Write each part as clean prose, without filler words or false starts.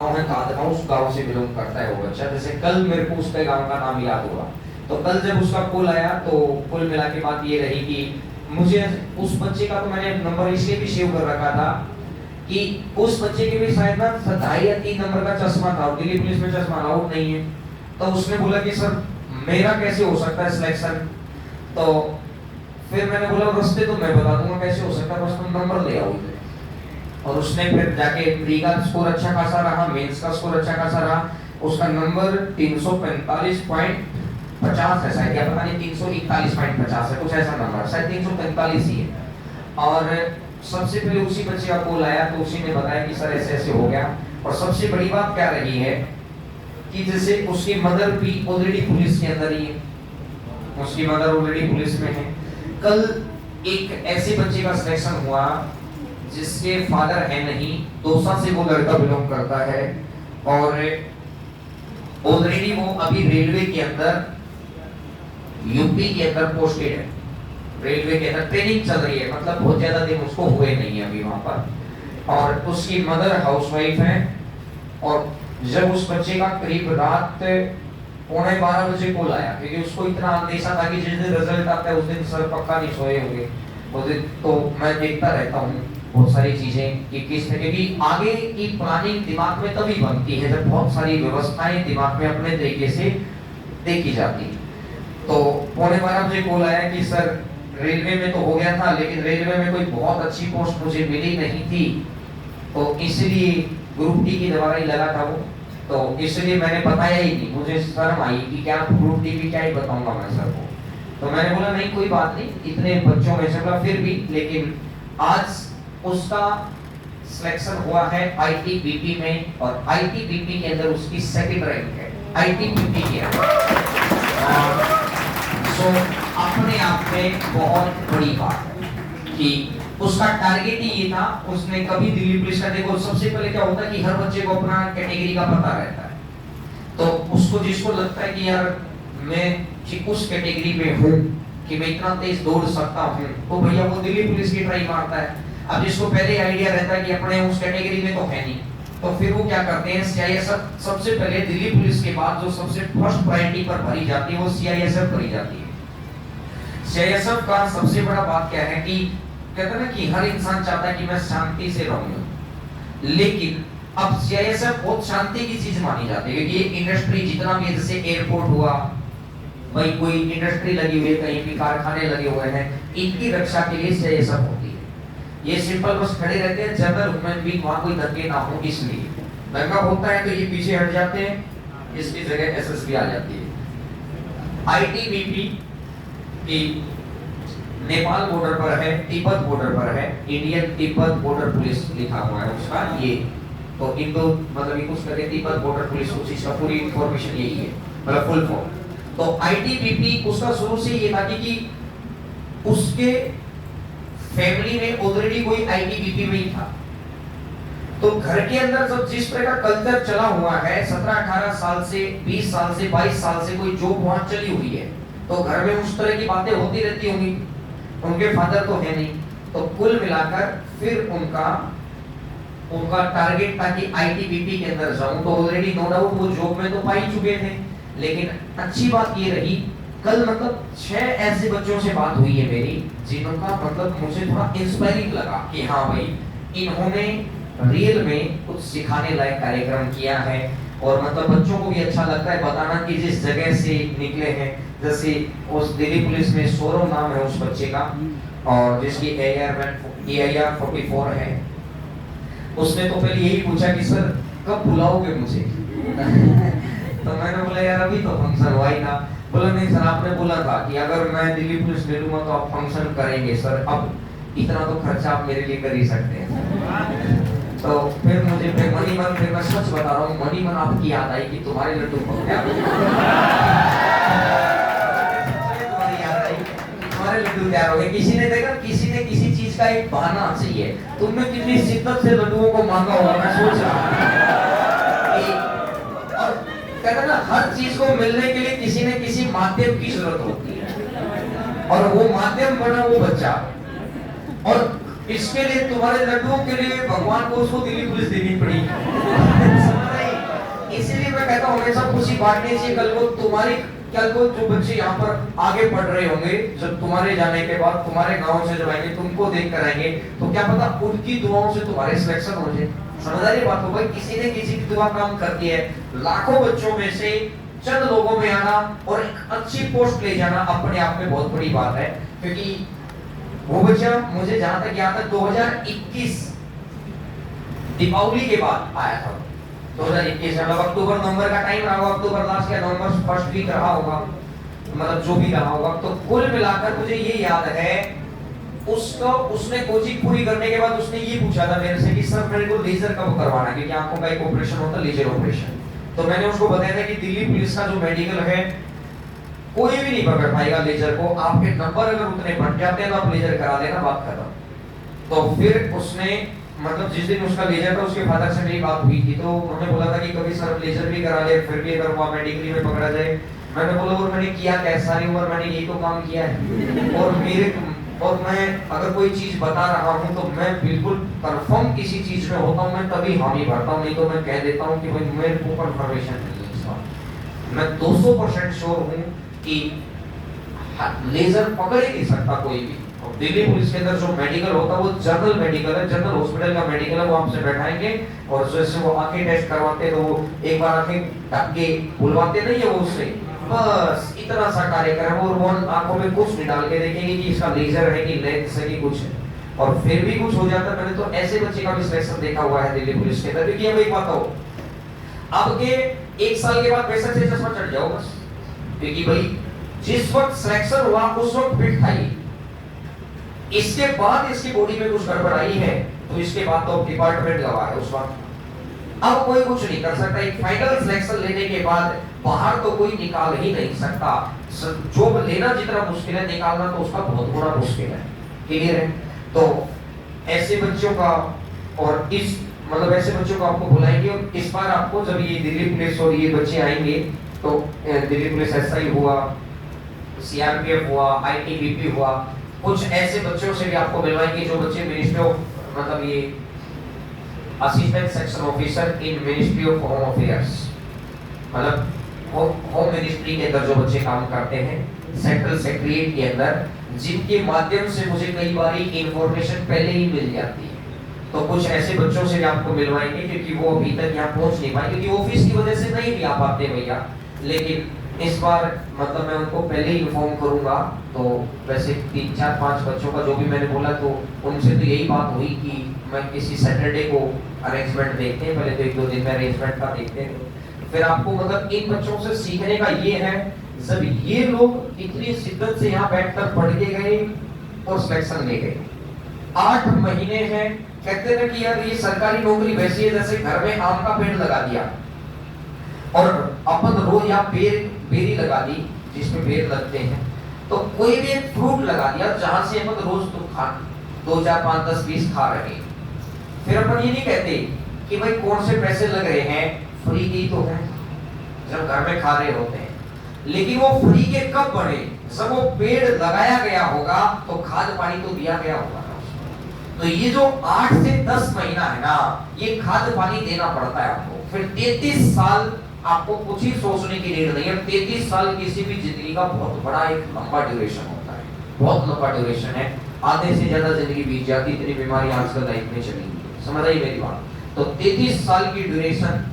गाँव है कादरा, उस गाँव से बिलोंग करता है वो बच्चा। जैसे कल मेरे को उसके गाँव का नाम याद हुआ, तो कल जब उसका कॉल आया तो कुल मिला के बात ये रही कि मुझे उस बच्चे का तो मैंने नंबर इसलिए भी सेव कर रखा था कि उस बच्चे के भी शायद ना 2.5 या 3 नंबर का चश्मा था और दिल्ली पुलिस में चश्मा अलाउड नहीं है। तो उसने बोला कि सर मेरा कैसे हो सकता है सिलेक्शन। तो फिर मैंने बोला रास्ते तो मैं बता दूंगा कैसे हो सकता है, बस तुम नंबर ले आओ। और उसने फिर जाके प्री का स्कोर अच्छा खासा रहा, मेंस का स्कोर अच्छा खासा रहा। उसका नंबर 345.50 है शायद, या पता नहीं 341.50 है, कुछ ऐसा नंबर, शायद 345 ही है। और सबसे पहले उसी बच्चे का कॉल आया तो उसी ने बताया कि सर ऐसे ऐसे हो गया। और सबसे बड़ी बात क्या रही है कि जैसे उसकी मदर भी ऑलरेडी पुलिस के अंदर ही है, उसकी मदर ऑलरेडी पुलिस में है। कल एक ऐसे बच्चे का सिलेक्शन हुआ जिसके फादर है नहीं, दौसा से वो लड़का बिलोंग करता है और ऑलरेडी वो अभी रेलवे के अंदर, यूपी के अंदर पोस्टेड है, रेलवे के अंदर ट्रेनिंग चल रही है, मतलब बहुत ज्यादा दिन उसको हुए नहीं है अभी वहां पर। और उसकी मदर हाउसवाइफ है। और जब उस बच्चे का करीब रात 11:15 बजे कॉल आया, क्योंकि उसको इतना अंदेशा था कि जिस दिन रिजल्ट आता है उस दिन सर पक्का नहीं सोए होंगे उस दिन। तो मैं देखता रहता हूँ बहुत सारी चीजें कि किस तरह की आगे की प्लानिंग दिमाग में तभी बनती है जब बहुत सारी व्यवस्थाएं दिमाग में अपने तरीके से देखी जाती है। तो 11:15 बजे कॉल आया कि सर रेलवे में तो हो गया था, लेकिन रेलवे में कोई बहुत अच्छी पोस्ट मुझे मिली नहीं थी, तो इसलिए ग्रुप डी की दवाई लगा था वो, तो इसलिए मैंने बताया ही नहीं। मुझे शर्म आई कि क्या ग्रुप डी की क्या ही बताऊंगा मैं सर को। तो मैंने बोला नहीं कोई बात नहीं, इतने बच्चों में से फिर भी, लेकिन आज उसका सिलेक्शन हुआ है आईटीबीपी में और आईटीबीपी के अंदर उसकी सेकंड रैंक है आईटीबीपी के अंदर। सो अपने आप में बहुत बड़ी बात है कि उसका टारगेट ही ये था। उसने कभी दिल्ली पुलिस का, देखो सबसे पहले क्या होता है कि हर बच्चे को अपना कैटेगरी का पता रहता है, तो उसको जिसको लगता है कि यार मैं उस कैटेगरी में हूँ कि मैं इतना तेज दौड़ सकता हूँ, तो भैया वो दिल्ली पुलिस की ट्राई मारता है। अब जिसको पहले आइडिया रहता है कि अपने उस कैटेगरी में तो है नहीं, तो फिर वो क्या करते हैं, सीआईएसएफ सबसे पहले दिल्ली पुलिस के बाद जो सबसे फर्स्ट प्रायोरिटी पर भरी जाती है वो सीआईएसएफ भरी जाती है। सीआईएसएफ का सबसे बड़ा बात क्या है कि कहते हैं ना कि हर इंसान चाहता है कि मैं शांति से रहूं, लेकिन अब सीआईएसएफ बहुत शांति की चीज मानी जाती है क्योंकि ये इंडस्ट्री जितना भी, जैसे एयरपोर्ट हुआ, भाई कोई इंडस्ट्री लगी हुई है, कहीं भी कारखाने लगे हुए हैं, इनकी रक्षा के लिए सीआईएसएफ होती है। ये सिंपल बस खड़े रहते हैं, जनरल ह्यूमन बीइंग वहां कोई धक्के ना हो, इसलिए दंगा होता है तो ये पीछे हट जाते हैं, इसकी जगह एसएसबी आ जाती है। आईटीबीपी की नेपाल बॉर्डर पर है, तिब्बत बॉर्डर पर है, इंडियन तिब्बत बॉर्डर पुलिस लिखा हुआ है उसका ये, तो इंडो मतलब ये कुछ करके तिब्बत बॉर्डर पुलिस, उस चीज का पूरी इंफॉर्मेशन यही है, मतलब फुल फॉर्म। तो आईटीबीपी उसका शुरू से ये था कि उसके फैमिली में ऑलरेडी कोई आईटीबीपी में ही था, तो घर के अंदर जब जिस तरह का कल्चर चला हुआ है 17-18 साल से 20 साल से 22 साल से कोई जॉब वहां चली हुई है, तो घर में उस तरह की बातें होती रहती होंगी। उनके फादर तो है नहीं, तो कुल मिलाकर फिर उनका टारगेट था कि आईटीबीपी के अंदर जाऊं, तो ऑलरेडी नो डाउट वो जॉब में तो पा ही चुके थे। लेकिन अच्छी बात ये रही, कल मतलब 6 ऐसे बच्चों से बात हुई है मेरी जिनका मतलब मुझे थोड़ा इंस्पायरिंग लगा कि हाँ भाई इन्होंने रियल में कुछ सिखाने लायक कार्यक्रम किया है। और मतलब बच्चों को भी अच्छा लगता है बताना कि जिस जगह से निकले हैं, जैसे उस दिल्ली पुलिस में सौरव नाम है उस बच्चे का, और जिसकी AIR 44 है। उसने तो पहले यही पूछा कि सर कब बुलाओगे मुझे तो मैंने बोला यार अभी तो फंक्शन हुआ ही था। बोला नहीं सर आपने बोला था कि अगर मैं दिल्ली पुलिस ले लूंगा तो आप फंक्शन करेंगे सर, अब इतना तो खर्चा आप मेरे लिए कर ही सकते हैं। तो फिर मुझे मनी मन, फिर मैं सच बता रहा हूँ, मनी मन आपकी याद आई कि तुम्हारे लड्डू तुम्हारे लड्डू तैयार हो गए। किसी ने देखा, किसी ने किसी चीज का एक बहाना चाहिए, तुमने कितनी शिद्दत से लड्डुओं को मांगा होगा, मैं सोच रहा हूँ। और कहते ना हर चीज को मिलने के लिए किसी न किसी माध्यम की जरूरत होती है, और वो माध्यम बना वो बच्चा, और इसके लिए तुम्हारे लड्डुओं के लिए भगवान को उसको दिल्ली पुलिस देनी पड़ी हमेशा खुशी बांटनी चाहिए। कल को तुम्हारी, कल को जो बच्चे यहाँ पर आगे पढ़ रहे होंगे, जब तुम्हारे जाने के बाद तुम्हारे गांव से जो आएंगे, तुमको देख कर आएंगे, तो क्या पता उनकी दुआओं से तुम्हारे सिलेक्शन हो जाए। समझदारी बात हो भाई, किसी ने किसी की दुआ काम करती है। लाखों बच्चों में से चंद लोगों में आना और एक अच्छी पोस्ट ले जाना अपने आप में बहुत बड़ी बात है। क्योंकि वो बच्चा मुझे जहां तक याद है 2021 दीपावली के बाद आया था। 2021 मतलब अक्टूबर नवंबर का टाइम रहा होगा, अक्टूबर लास्ट या नवंबर फर्स्ट वीक रहा होगा, मतलब जो भी रहा होगा। तो कुल मिलाकर मुझे ये याद है, उसका उसने कोचिंग पूरी करने के बाद उसने ये पूछा था मेरे से कि सर मेरे को लेजर कब करवाना है, क्योंकि आंखों का एक ऑपरेशन होता है लेजर ऑपरेशन। तो मैंने उसको बताया था कि दिल्ली पुलिस का जो मेडिकल है कोई भी नहीं पकड़ पाएगा लेजर को, आपके नंबर अगर उतने बन जाते हैं तो आप लेजर करा देना, बात खत्म। तो फिर उसने मतलब जिस दिन उसका लेजर था उसके फादर से मेरी बात हुई थी, तो उन्होंने बोला था कि कभी सर लेजर भी करा ले, फिर भी अगर वो मेडिकली में पकड़ा जाए। मैंने बोला और मैंने किया क्या, सारी उम्र मैंने यही तो काम किया है। और मैं अगर कोई चीज बता रहा हूं तो मैं बिल्कुल कंफर्म किसी चीज में होता हूं, मैं तभी हामी भरता हूं, नहीं तो मैं कह देता हूं कि भाई मेरे को कंफर्मेशन नहीं है इसका। मैं 200% श्योर हूं कि लेजर पकड़ ही नहीं सकता कोई भी। और दिल्ली पुलिस के अंदर जो मेडिकल होता है वो जनरल मेडिकल है, जनरल हॉस्पिटल का मेडिकल है। वो आपसे बैठाएंगे और जैसे वो आंखें टेस्ट करवाते तो वो एक बार आंखें ढक के बुलवाते नहीं है वो उससे, बस इतना सा कार्य करें और वो आंखों में कुछ नहीं डाल के देखेंगे कि इसका लेजर है कि लेंस है कि कुछ है, और फिर भी कुछ हो जाता है। मैंने तो ऐसे बच्चे का भी सिलेक्शन देखा हुआ है दिल्ली पुलिस के अंदर। क्योंकि अब एक बात हो, अब के 1 साल के बाद बेशक से चश्मा चढ़ जाओ बस, क्योंकि भाई जिस वक्त सिलेक्शन हुआ उस वक्त फिट था ये, इसके बाद इसकी बॉडी में कुछ गड़बड़ आई है तो इसके बाद तो डिपार्टमेंट गवा है उस वक्त। अब कोई कुछ नहीं कर सकता। एक फाइनल सिलेक्शन लेने के बाद बाहर तो कोई निकाल ही नहीं सकता। जॉब लेना जितना मुश्किल है, निकालना तो उसका बहुत बड़ा मुश्किल है। क्लियर है? तो ऐसे बच्चों का और इस मतलब ऐसे बच्चों को आपको बुलाएंगे, और इस बार आपको जब ये दिल्ली पुलिस और ये बच्चे आएंगे तो दिल्ली पुलिस एसआई हुआ, सीआरपीएफ हुआ, आईटीबीपी हुआ, कुछ ऐसे बच्चों से भी आपको मिलवाएंगे जो बच्चे मिनिस्ट्री ऑफ मतलब ये assistant section officer in ministry of home affairs, मतलब होम मिनिस्ट्री के अंदर जो बच्चे काम करते हैं सेंट्रल सेक्रेटरीट के अंदर, जिनके माध्यम से मुझे कई बार इंफॉर्मेशन पहले ही मिल जाती है। तो कुछ ऐसे बच्चों से भी आपको मिलवाएंगे क्योंकि वो अभी तक यहाँ पहुंच नहीं पाए, क्योंकि ऑफिस की वजह से नहीं भी आ पाते भैया। लेकिन इस बार मतलब मैं उनको पहले ही इन्फॉर्म करूंगा। तो वैसे 3, 4, 5 बच्चों का जो भी मैंने बोला, तो उनसे तो यही बात हुई कि मैं किसी सैटरडे को अरेंजमेंट देखते हैं, पहले तो 1-2 दिन में अरेंजमेंट का देखते हैं। फिर आपको मतलब इन बच्चों से सीखने का ये है, जब ये लोग इतनी शिद्दत से यहाँ बैठकर पढ़ के गए और सिलेक्शन ले गए, 8 महीने हैं। कहते हैं कि यार ये सरकारी नौकरी वैसी है जैसे घर में आम का पेड़ लगा दिया और अपन रोज यहाँ बेरी लगा दी जिसमें बेर लगते हैं, तो कोई भी एक फ्रूट लगा दिया जहां से अपन रोज तुम खा 2, 4, 5, 10, 20 खा रहे। फिर अपन ये नहीं कहते कि भाई कौन से पैसे लग रहे हैं, फ्री की तो है जब घर में खा रहे होते हैं। लेकिन वो फ्री के कब बने, जब वो पेड़ लगाया गया होगा तो खाद पानी तो दिया गया होगा। तो ये जो 8 से 10 महीना है ना, ये खाद पानी देना पड़ता है आपको। फिर 33 साल आपको कुछ ही सोचने की नीड नहीं है। 33 साल किसी भी जिंदगी का बहुत बड़ा एक लंबा ड्यूरेशन होता है, बहुत लंबा ड्यूरेशन है। आधे से ज्यादा जिंदगी बीत जाती, इतनी बीमारी आजकल लाइफ में चली गई। समझ आई मेरी बात? तो 33 साल की ड्यूरेशन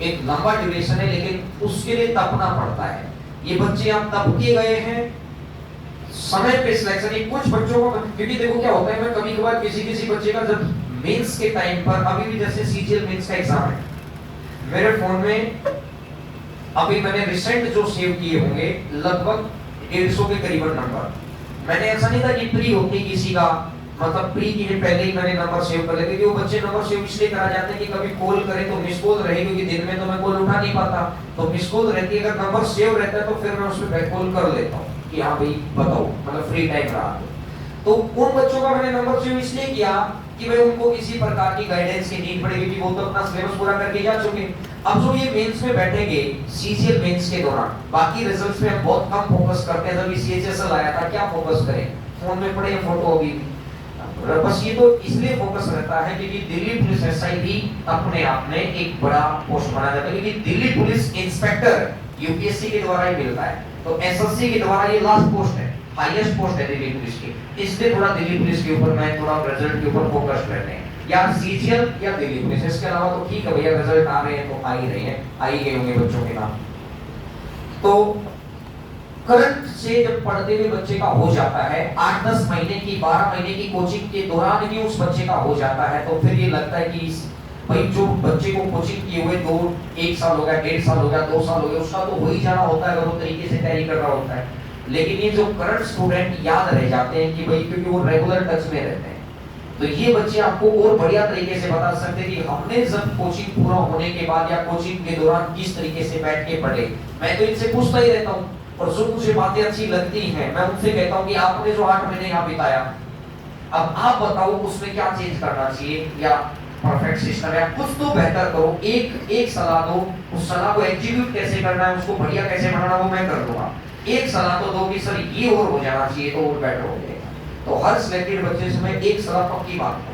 एक लंबा ड्यूरेशन है, लेकिन उसके लिए तपना पड़ता है। ये बच्चे आप तप के गए हैं, समय पे सिलेक्शन। कुछ बच्चों को, क्योंकि देखो क्या होता है, मैं कभी कभार किसी बच्चे का जब मेंस के टाइम पर, अभी भी जैसे सीजीएल मेंस का एग्जाम है, मेरे फोन में अभी मैंने रिसेंट जो सेव किए होंगे लगभग 150 के करीबन नंबर। मैंने ऐसा नहीं था कि प्री होती किसी का, मतलब प्री के पहले ही मैंने नंबर सेव कर लिया, क्योंकि वो बच्चे नंबर सेव इसलिए करा जाते हैं कि कभी कॉल करें तो मिस कॉल रहे, क्योंकि दिन में तो मैं कॉल उठा नहीं पाता, तो मिस कॉल रहती है। अगर नंबर सेव रहता है तो फिर मैं उसमें बैक कॉल कर लेता हूँ कि हाँ भाई बताओ, मतलब फ्री टाइम रहा तो उन बच्चों का मैंने नंबर सेव इसलिए किया कि भाई उनको किसी प्रकार की गाइडेंस की नीड पड़ेगी, कि वो तो अपना सिलेबस पूरा करके जा चुके। अब जो ये मेंस में बैठेंगे सीजीएल मेंस के दौरान, बाकी रिजल्ट्स पे हम बहुत कम फोकस करते हैं। जब सीएचएसएल आया था क्या फोकस करें, फोन में पड़े फोटो होगी, बस ये तो इसलिए फोकस रहता है क्योंकि दिल्ली पुलिस एसआई भी अपने आप में एक बड़ा पोस्ट माना जाता है, क्योंकि दिल्ली पुलिस इंस्पेक्टर यूपीएससी के द्वारा ही मिलता है, तो एसएससी के द्वारा ये लास्ट पोस्ट है, हाईएस्ट पोस्ट है दिल्ली पुलिस की। इसलिए थोड़ा दिल्ली पुलिस के ऊपर मैं थोड़ा रिजल्ट के ऊपर फोकस करते हैं, या सीजीएल या दिल्ली पुलिस। इसके अलावा तो ठीक है भैया, रिजल्ट आ रहे हैं तो आ ही रहे हैं, आ ही गए होंगे बच्चों के नाम। तो करंट से जब पढ़ते हुए बच्चे का हो जाता है, 8-10 महीने की 12 महीने की कोचिंग के दौरान भी उस बच्चे का हो जाता है, तो फिर ये लगता है कि भाई जो बच्चे को कोचिंग किए हुए 1 साल हो गया, 1.5 साल हो गया, 2 साल हो गया, उसका तो हो ही जाना होता है अगर वो तरीके से तैयारी कर रहा होता है। लेकिन ये जो करंट स्टूडेंट याद रह जाते हैं कि भाई क्योंकि वो रेगुलर टच में रहते हैं, तो ये बच्चे आपको और बढ़िया तरीके से बता सकते हैं कि हमने जब कोचिंग पूरा होने के बाद या कोचिंग के दौरान किस तरीके से बैठ के पढ़े। मैं तो इनसे पूछता ही रहता हूँ, और जो मुझे बातें अच्छी लगती हैं मैं उनसे कहता हूँ कि आपने जो 8 महीने यहाँ बिताया, अब आप बताओ उसमें क्या चेंज करना चाहिए, या परफेक्ट सिस्टम है, कुछ तो बेहतर करो, एक सलाह दो, उस सलाह को एग्जीक्यूट कैसे करना है, उसको बढ़िया कैसे बनाना वो मैं कर दूंगा। एक सलाह तो दो कि सर ये और हो जाना चाहिए तो और बेटर हो जाएगा। तो हर सिलेक्टेड बच्चे से मैं एक सलाह पक्की बात है।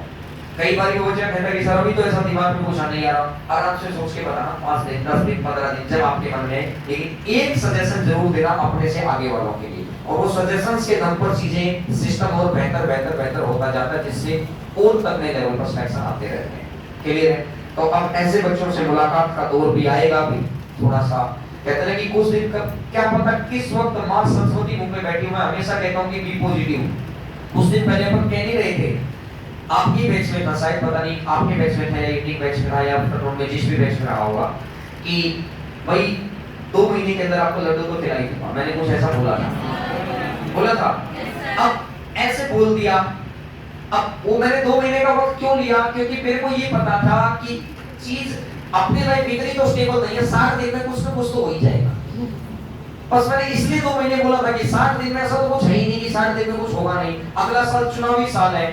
कई बार वो बच्चा कहता है कि सर अभी तो ऐसा दिमाग में कुछ नहीं आ रहा, आराम से सोच के बताना, 5 दिन 10 दिन 15 दिन जब आपके मन में, लेकिन एक सजेशन जरूर देना अपने से आगे वालों के लिए, और वो सजेशंस के दम पर चीजें सिस्टम और बेहतर होता जाता है, जिससे और तक नए लेवल पर सिलेक्शन आते रहते हैं। क्लियर है? तो अब ऐसे बच्चों से मुलाकात का दौर भी आएगा, भी थोड़ा सा कहते हैं कि कुछ दिन का क्या पता किस वक्त मां सरस्वती मुंह में बैठी हूं। मैं हमेशा कहता हूं कि बी पॉजिटिव। कुछ दिन पहले अपन कह नहीं रहे थे, आपकी बैच में था शायद, पता नहीं आपके बैच में था या एटिंग बैच में था या पेट्रोल में जिस भी बैच में रहा होगा, कि भाई 2 महीने के अंदर आपको लड्डू तो खिलाई दूंगा। मैंने कुछ ऐसा बोला था। अब ऐसे बोल दिया, अब वो मैंने 2 महीने का वक्त क्यों लिया, क्योंकि मेरे को ये पता था कि चीज अपने लाइफ इतनी तो स्टेबल नहीं है, 60 दिन में कुछ ना कुछ तो हो ही जाएगा। बस मैंने इसलिए 2 महीने बोला था कि 60 दिन में ऐसा तो कुछ है ही नहीं कि 60 दिन में कुछ होगा नहीं। अगला साल चुनावी साल है,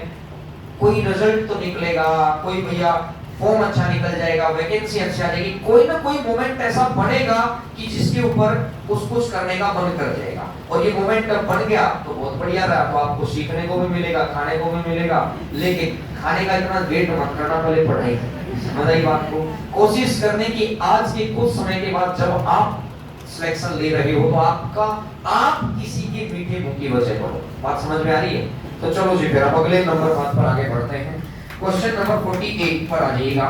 कोई रिजल्ट तो निकलेगा, कोई भैया फॉर्म अच्छा निकल जाएगा, वैकेंसी अच्छी आ जाएगी, कोई ना कोई मोमेंट ऐसा बनेगा कि जिसके ऊपर कुछ करने का मन कर जाएगा। और ये मोमेंट बन गया तो बहुत बढ़िया रहा, तो आपको सीखने को भी मिलेगा, खाने को भी मिलेगा, लेकिन खाने का इतना वेट मत करना, पहले पढ़ाई करना। समझ आई बात को? कोशिश करने की आज के कुछ समय के बाद जब आप सिलेक्शन ले रहे हो तो आप किसी के मीठे मुंह की वजह पढ़ो। बात समझ में आ रही है? तो चलो जी फिर अब अगले नंबर बात पर आगे बढ़ते हैं। क्वेश्चन नंबर 48 पर आ जाइएगा।